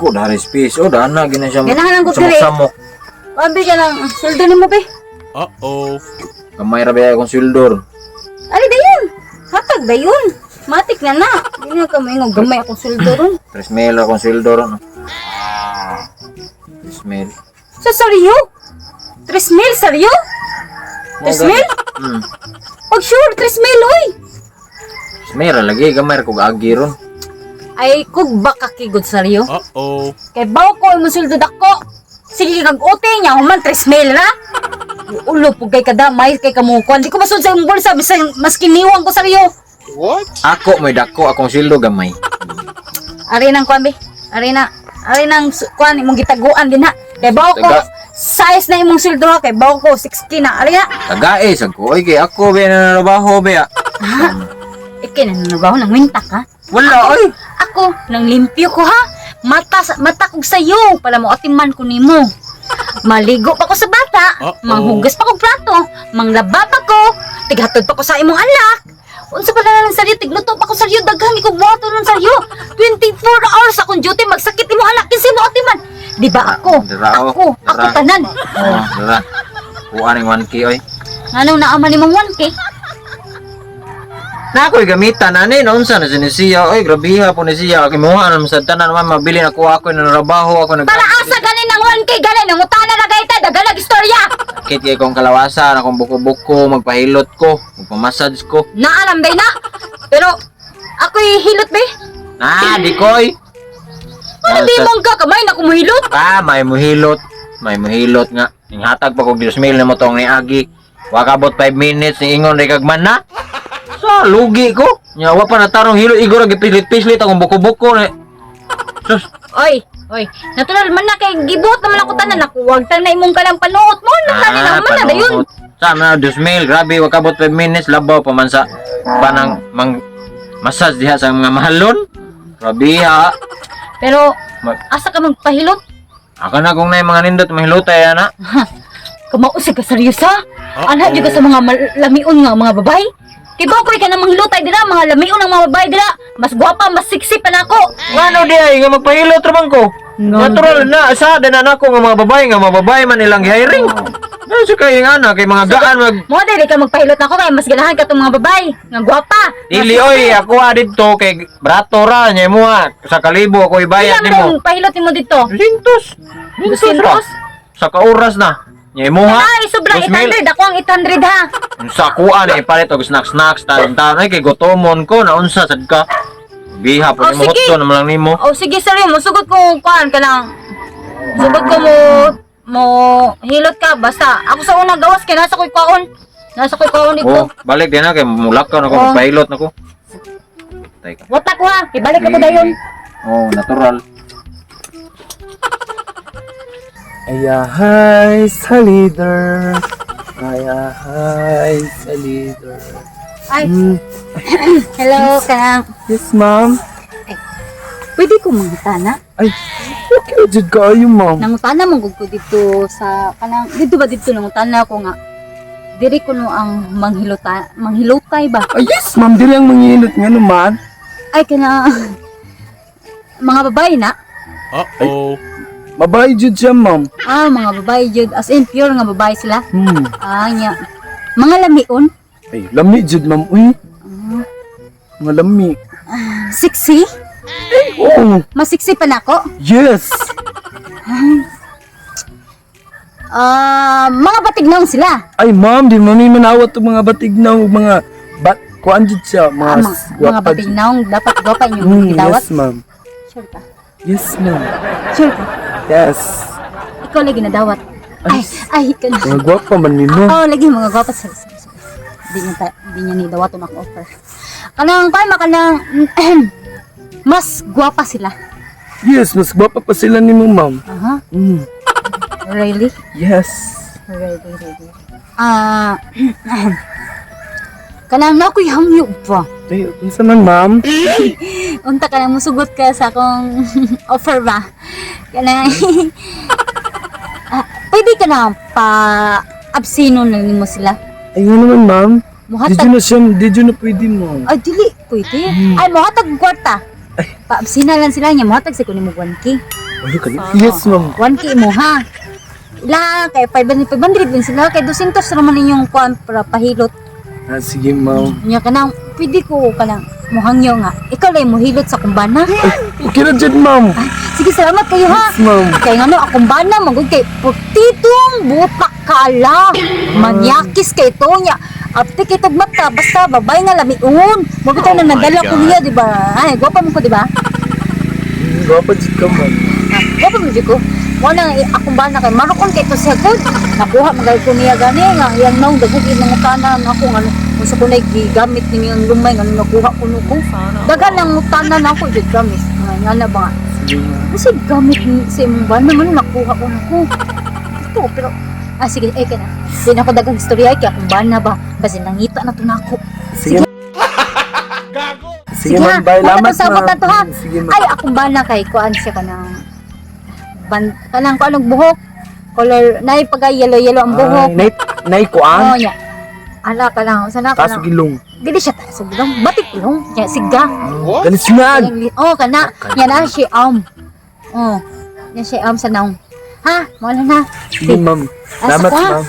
dako dari space. Oh, dana gina siya. Ganahan ko diri. Samok. Pabi ka lang, sweldo ni mo, be. Uh-oh. Kamay ra ba akong sweldo. Ali, dayon. Hatag, dayon. Matik na na. Hindi na ka maingog. Gamay akong sweldo ron. 3,000 akong sweldo ron. 3,000. Sa saryo? 3,000, saryo? 3,000? Hmm. Pag sure, 3,000, oy. 3,000 ra lagi. Kamay ra kong agi ron. Ay, kung baka kigod saryo. Uh-oh. Kay baw ko, mo sweldo dako. Sige, kag-ote niya, human 3,000 na. Ulo, pugay kadamay, kay kamukuan. Di ko masun sa yung bulsa, mas kiniwang ko saryo. What? Ako may dako akong sweldo gamay. Ari nang kuan be. Ari nang kuan imong gitaguan din ha. Kay bawo ko Taga- size na imong sildo ha. Kay bawo ko 60 na. Ari na. Tagae sa ko. Oy, kay ako ba na trabaho ba? Ike na nabaho nang winta ka. Wala oy. Ako nang limpyo ko ha. Mata kog sayo para mo atiman ko nimo. Maligo pa ko sa bata, manghugas pa ko plato, manglaba pa ko, tighatod pa ko sa imong anak. Unsa pa na lang saryo, tigluto pa ko saryo, daghan ko buhaton ng saryo. 24 hours akong duty, magsakit imong anak, kinsa mo atiman. Di ba ako? Ako tanan. Oh, dara. Kuha ning 1K oy. Anong naaman imong 1K? Na ako'y gamitan ani unsa na sinisiya. Oy, grabiha po ni siya. Kimuha na sa tanan man mabili na ko ako na trabaho ako nag. Para asa ganin ng 1K ganin, nangutana na gayta, daghan istorya. Kit kay kong kalawasan, akong buko-buko, magpahilot ko, magpamassage ko. Naalam day na. Pero ako'y hilot be. Ah, di koy. Ano di mong kamay na kumuhilot? Ah, may muhilot. May muhilot nga. Inghatag pa kog 10,000 na mo tong ni Agi. Wa kabot 5 minutes ni ingon ray kagman na. So, lugi ko. Nyawa pa na tarong hilot igor gipislit-pislit akong buko-buko ni. Sus, Oy, natural man na kay gibuot naman ako tanan ako. Wag tang na imong kalang panuot mo. Nagtani naman na dayon. Sama na 2,000, grabe wa kabot 5 minutes labaw pa man sa panang massage diha sa mga mahalon. Grabe ha. Pero asa ka magpahilot? Ako na kung na yung mga nindot mahilotay ana. Kumausig ka seryosa? Ana jud ka sa mga lamion nga mga babay? Kay ba ko ka na manghilotay dira, mga lamion ng mga babay dira. Mas gwapa, mas sexy pa nako. Ano di ay nga magpahilot ra man ko. Natural na sa na nako nga mga babae man ilang hiring. Ano sa kay nga na kay mga gaan mag Mo dili ka magpahilot nako kay mas ganahan ka tong mga babay nga gwapa. dili oy ako adito kay brato ra nya mo sa kalibo ako ibayad Ilang nimo. pahilot nimo dito? Lintos. Lintos? Sa kauras na. Nya mo ha. Ay, sobra 800. Ako ang 800 ha. Sa kuan eh palit og snacks taon ay kay gutomon ko na unsa sad ka. Biha po Oh, nimo sige. hotdog naman lang nimo. Oh, sige, sorry. Musugot ko kuan ka lang. Sugod ko mo hilot ka. Basta, ako sa unang gawas, kaya nasa ko'y kaon. Nasa ko'y kaon dito. Oh, balik din na kay mulakaw na ko Oh. pilot na ko. Teka. Wata ko ha. Ibalik ako dayon. Oh, natural. Ayahay sa leader. Ayahay sa leader. Ay, hello, kanang. Yes, ma'am. Pwede ko mangutana? Ay, okay na dyan kayo, ma'am. Nangutana mong ko dito sa kanang dito ba dito nangutana ko nga. Diri ko no ang manghilotay ba? Ay, yes, ma'am. Dili ang manginot nga naman. Ay kana mga babae na. Uh-oh. Mabahay dyan siya, ma'am. Ah, mga babae jud as in pure nga babae sila. Ah, nya. Mga lamion, Ay, lami dyan, ma'am. Uy. Mga lami. sexy. Oo. Mas sexy pa nako. Yes. Ah, mga batignaw sila. Ay, ma'am. Di mami manawat itong mga batignaw. Mga kuan dyan siya. Mga, Ah, mga batignaw dapat gwapa inyo gidawat. Yes, ma'am. Sure ka? Yes, ma'am. Sure ka? Yes. Ikaw lagi nadawat. Ay, kana. Mga gwapa man nino. Oh, lagi mga gwapa sa. Di niya ni dawaton ako offer. Kanang kay makanang mas gwapa sila. Yes, mas gwapa pa sila ni mo, ma'am. Aha. Really? Yes. Really. Ah, kanang na ako'y hangyo ba? Ay, unsa man, ma'am? Unta ka nang musugot ka sa akong offer ba? Kanang, pwede ka na pa-absino na mo sila. Ay, nga naman, ma'am. Muhatag, Di dyan na pwede, ma'am. ay dili, pwede. Ay, muhatag kwarta. Pa-absina lang sila niya, muhatag sa kunin mo 1K. Ano ka? Yes, ma'am. 1K mo ha. Ila kay 500 din sila kay 200 raman ninyong kuan para pahilot. Ah, sige, ma'am. Nya kanang pwede ko kanang mohangyo nga. Ikaw lay mo hilot sa kumbana. Okay na dyan, ma'am. Sige, salamat kayo ha. Yes, ma'am. Kay ngano akong bana magud kay putitong butak kala. Manyakis kay to nya. Apte kay mata basta babay nga lamiun. Magud Oh na my nadala ko God. niya di ba? Ay, gwapa mo ko di ba? Gapa dyan ka, ma'am. Gwapa mo di ko. Wala akong bana kay marukon kay to siya gud. Nakuha magay ko niya gani nga yang nang dagugin ng tanan ako ngano. Usa ko na gigamit ninyo yung lumay ngano nakuha ko nuko. Dagan ang tanan ako jud gamis. Nga na ba nga? Sige, ma'am. Kasi gamit ni sa imong bana man nakuha ko nako. Ito pero sige kana. Di na ako dagang istorya kay akong bana ba. Basi nangita na to nako. Sige, sige, ma'am. Bye. Wala Lamat, to sabot na to ha. Sige, ma'am. Ay akong bana kay kuan siya kanang kanang kuan og buhok. Color nay pagay yellow ang buhok. Ay, nay Oh kuan. nya. Ala ka lang sana ka Kaso lang. gilong. Dili siya ta sugdong batik long. Nya siga. Galis nga. Oh kana. Nya na si Oh. Nya si sa naong. Ha, mo na. Sige, ma'am. Salamat, ma'am.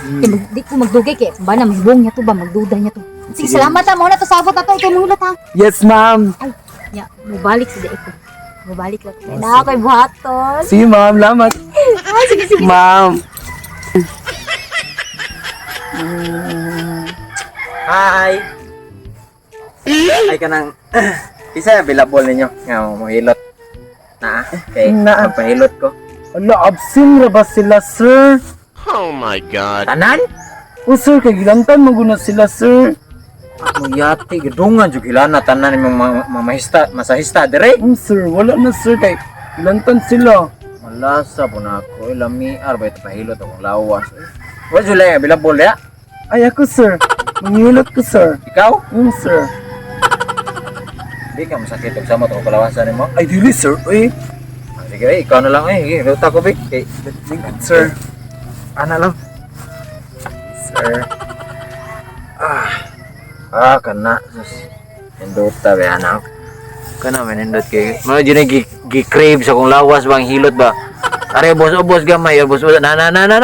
Di ko magdugay kay bana mahibong niya to ba magduda niya to. Sige, Sige. salamat ha. Mo na to sabot ato ikaw mulat ha. Yes, ma'am. Ay, nya, mubalik sa iko. Mubalik lang. Kaya na ako'y buhaton. Sige, ma'am. Salamat. Ah, sige, sige. Ma'am. Hi. Ay kanang isa available ninyo nga mohilot. Na kay Na. pahilot ko. Ala, absent ra ba sila, sir? Oh my God. Tanan? O, sir, kay gilantan maguna sila, sir. Mo yati gidungan jud hilana tanan imong mamahista masahista dire. Sir, wala na, sir, kay gilantan sila. Malasa po na ako. Lami arbay ito pahilot akong lawas. Wala sila yung available ya? Ay, ako, sir. Manghilot ko, sir. Ikaw? Sir. Di ka masakit og samot akong kalawasan mo. Ay, dili, sir. Uy. Sige, ikaw na lang Sige, luta ko big. Okay. Sir. Ana lang. Sir. Kana. Sus. Induta ba anak? Kana man indot kay. Mga dyan gi-crave sa kong lawas bang hilot ba? Are boss gamay, boss na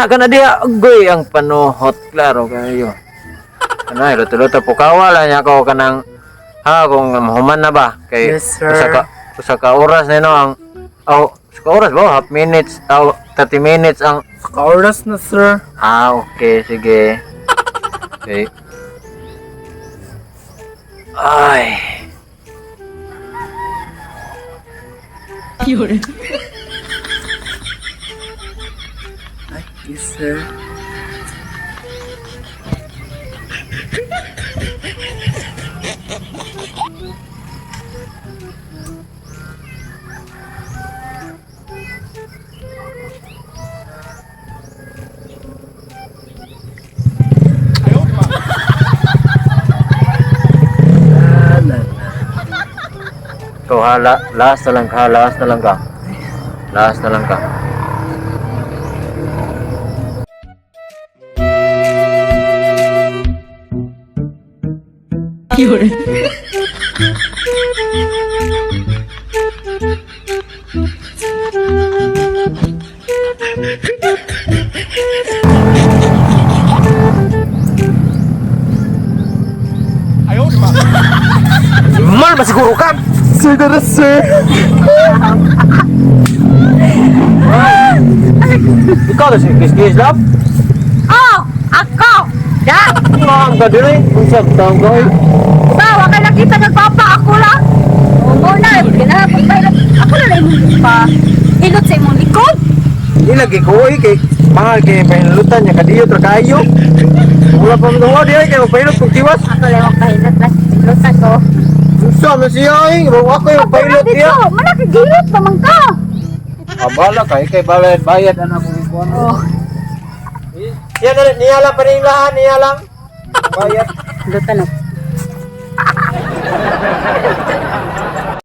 kana dia agoy ang panuhot klaro kayo. Ano, luto po kawala niya ako kanang kung human na ba kay Yes, sir. usa ka oras na no ang usa ka oras ba half minutes 30 minutes ang Ka-oras na, sir. okay sige. Okay. Ay. Yes, sir. Ikaw last na lang ka. Last na lang ka. Mal ba siguro ka? Sir, dara, sir. Ikaw na si Kiss Love? Oh, ako. Da. Ang ka dire. Unsab taong ko. Ba, wala nakita nagpapa ako lang. Oo na, ako na lang pa. Hilot sa imong likod. Ilagi ko kay mahal kay pahilutan niya kadiyo tra kayo. Wala pa mo di ay kay pahilot kung tiwas. Ako lang ang kahilot lang. Hilot ako. Unsa man siya ay, ako yung pahilot niya. Malaki gilot pa man ka. Abala kay bayad ana ko kuan. Oh, Yan na niya lang pa rin lahat niya lang. Bayad. hilot na.